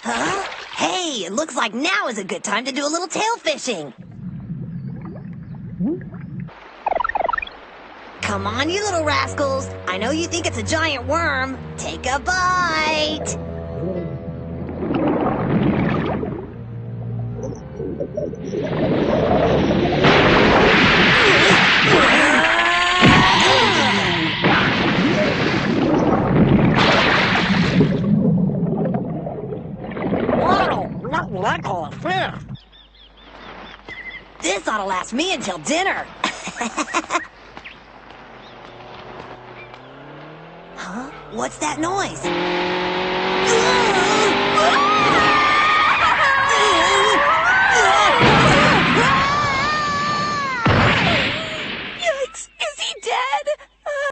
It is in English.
Huh? Hey, it looks like now is a good time to do a little tail fishing. Come on, you little rascals. I know you think it's a giant worm. Take a bite. Wow, not what I call a fish. This ought to last me until dinner. Huh? What's that noise?